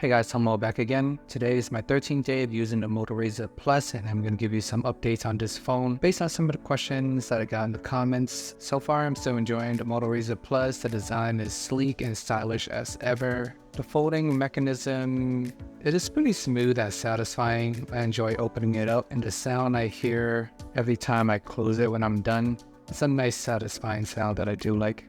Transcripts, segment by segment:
Hey guys, Tomo back again. Today is my 13th day of using the Motorola Razr Plus, and I'm going to give you some updates on this phone based on some of the questions that I got in the comments. So far, I'm still enjoying the Motorola Razr Plus. The design is sleek and stylish as ever. The folding mechanism, it is pretty smooth and satisfying. I enjoy opening it up, and the sound I hear every time I close it when I'm done, it's a nice satisfying sound that I do like.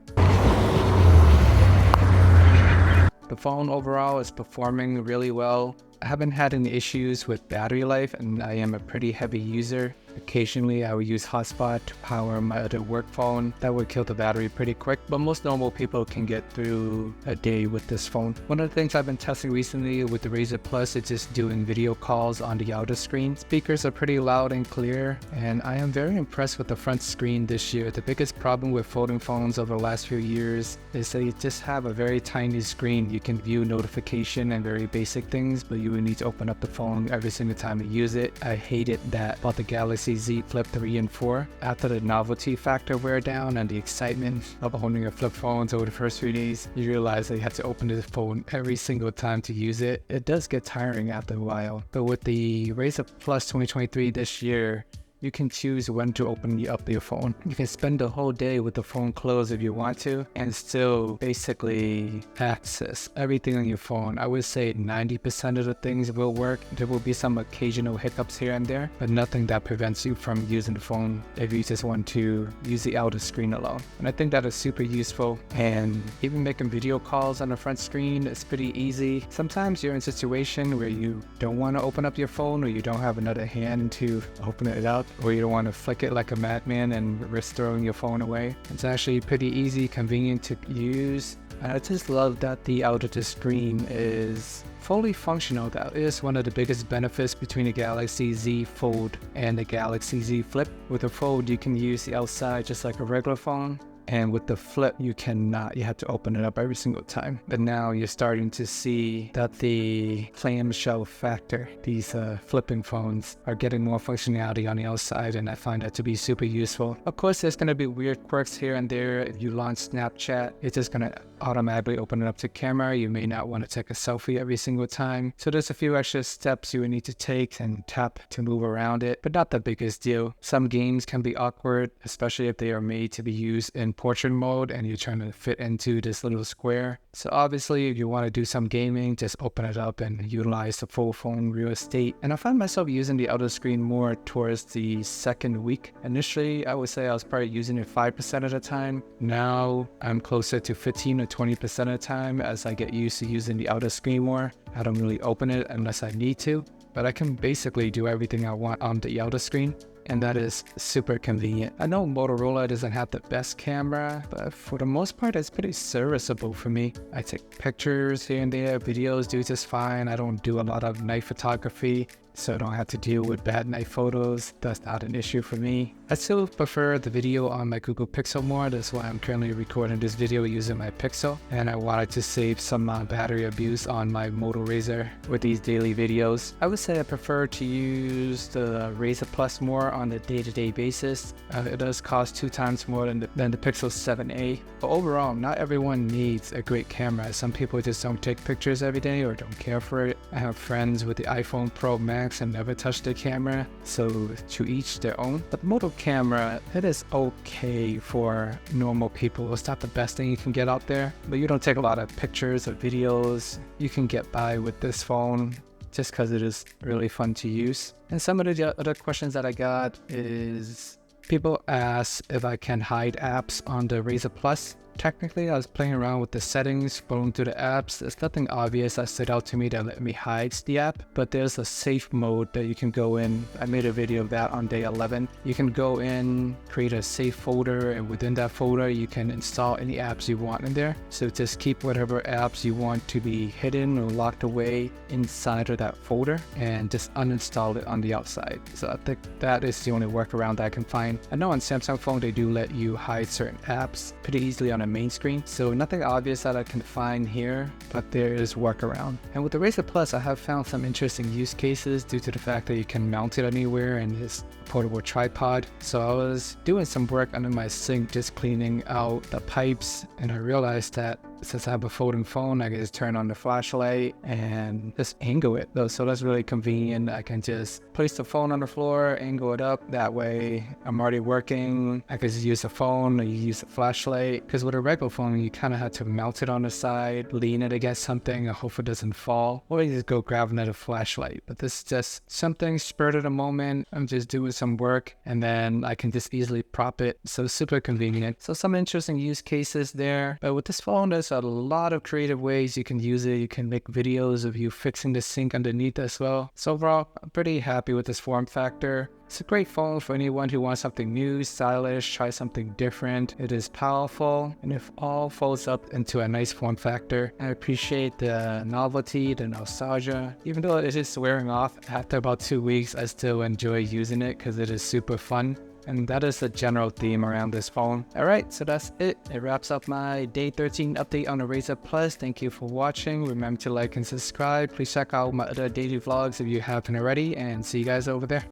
The phone overall is performing really well. I haven't had any issues with battery life, and I am a pretty heavy user. Occasionally I will use hotspot to power my other work phone. That would kill the battery pretty quick, but most normal people can get through a day with this phone. One of the things I've been testing recently with the Razr Plus is just doing video calls on the outer screen. Speakers are pretty loud and clear, and I am very impressed with the front screen this year. The biggest problem with folding phones over the last few years is they just have a very tiny screen. You can view notification and very basic things, but you would need to open up the phone every single time you use it. I hated that about the Galaxy Z Flip 3 and 4. After the novelty factor wear down and the excitement of owning a flip phones over the first few days, you realize that you have to open the phone every single time to use it. It does get tiring after a while. But with the Razr Plus 2023 this year, you can choose when to open up your phone. You can spend the whole day with the phone closed if you want to, and still basically access everything on your phone. I would say 90% of the things will work. There will be some occasional hiccups here and there, but nothing that prevents you from using the phone if you just want to use the outer screen alone. And I think that is super useful. And even making video calls on the front screen is pretty easy. Sometimes you're in a situation where you don't want to open up your phone, or you don't have another hand to open it up, or you don't want to flick it like a madman and risk throwing your phone away. It's actually pretty easy, convenient to use. I just love that the outer screen is fully functional. That is one of the biggest benefits between the Galaxy Z Fold and the Galaxy Z Flip. With the Fold, you can use the outside just like a regular phone. And with the Flip, you cannot. You have to open it up every single time. But now you're starting to see that the clamshell factor, these flipping phones, are getting more functionality on the outside, and I find that to be super useful. Of course, there's going to be weird quirks here and there. If you launch Snapchat, it's just going to automatically open it up to camera. You may not want to take a selfie every single time. So there's a few extra steps you would need to take and tap to move around it, but not the biggest deal. Some games can be awkward, especially if they are made to be used in portrait mode and you're trying to fit into this little square. So obviously, if you want to do some gaming, just open it up and utilize the full phone real estate. And I find myself using the outer screen more towards the second week. Initially, I would say I was probably using it 5% of the time. Now I'm closer to 15 or 20% of the time as I get used to using the outer screen more. I don't really open it unless I need to, but I can basically do everything I want on the outer screen, and that is super convenient. I know Motorola doesn't have the best camera, but for the most part, it's pretty serviceable for me. I take pictures here and there, videos do just fine. I don't do a lot of night photography, so I don't have to deal with bad night photos. That's not an issue for me. I still prefer the video on my Google Pixel more. That's why I'm currently recording this video using my Pixel. And I wanted to save some battery abuse on my Moto Razr with these daily videos. I would say I prefer to use the Razr Plus more on a day-to-day basis. It does cost 2 times more than the Pixel 7a. But overall, not everyone needs a great camera. Some people just don't take pictures every day or don't care for it. I have friends with the iPhone Pro Max and never touch the camera, so to each their own. But the Moto camera, it is okay for normal people. It's not the best thing you can get out there, but you don't take a lot of pictures or videos. You can get by with this phone just because it is really fun to use. And some of the other questions that I got is people ask if I can hide apps on the Razr Plus. Technically, I was playing around with the settings, scrolling through the apps. There's nothing obvious that stood out to me that let me hide the app, but there's a safe mode that you can go in. I made a video of that on day 11. You can go in, create a safe folder, and within that folder, you can install any apps you want in there. So just keep whatever apps you want to be hidden or locked away inside of that folder and just uninstall it on the outside. So I think that is the only workaround that I can find. I know on Samsung phone, they do let you hide certain apps pretty easily on a main screen, so nothing obvious that I can find here, but there is workaround. And with the Razr Plus, I have found some interesting use cases due to the fact that you can mount it anywhere and it's a portable tripod. So I was doing some work under my sink, just cleaning out the pipes, and I realized that Since I have a folding phone, I can just turn on the flashlight and just angle it though. So that's really convenient. I can just place the phone on the floor, angle it up. That way I'm already working. I can just use the phone or use the flashlight. Because with a regular phone, you kind of have to mount it on the side, lean it against something and hope it doesn't fall. Or you just go grab another flashlight. But this is just something spurred at a moment. I'm just doing some work and then I can just easily prop it. So super convenient. So some interesting use cases there. But with this phone, there's a lot of creative ways you can use it. You can make videos of you fixing the sink underneath as well. So overall, I'm pretty happy with this form factor. It's a great phone for anyone who wants something new, stylish, try something different. It is powerful and it all folds up into a nice form factor. I appreciate the novelty, the nostalgia. Even though it is wearing off after about 2 weeks, I still enjoy using it because it is super fun. And that is the general theme around this phone. Alright, so that's it. It wraps up my day 13 update on the Razr Plus. Thank you for watching. Remember to like and subscribe. Please check out my other daily vlogs if you haven't already. And see you guys over there.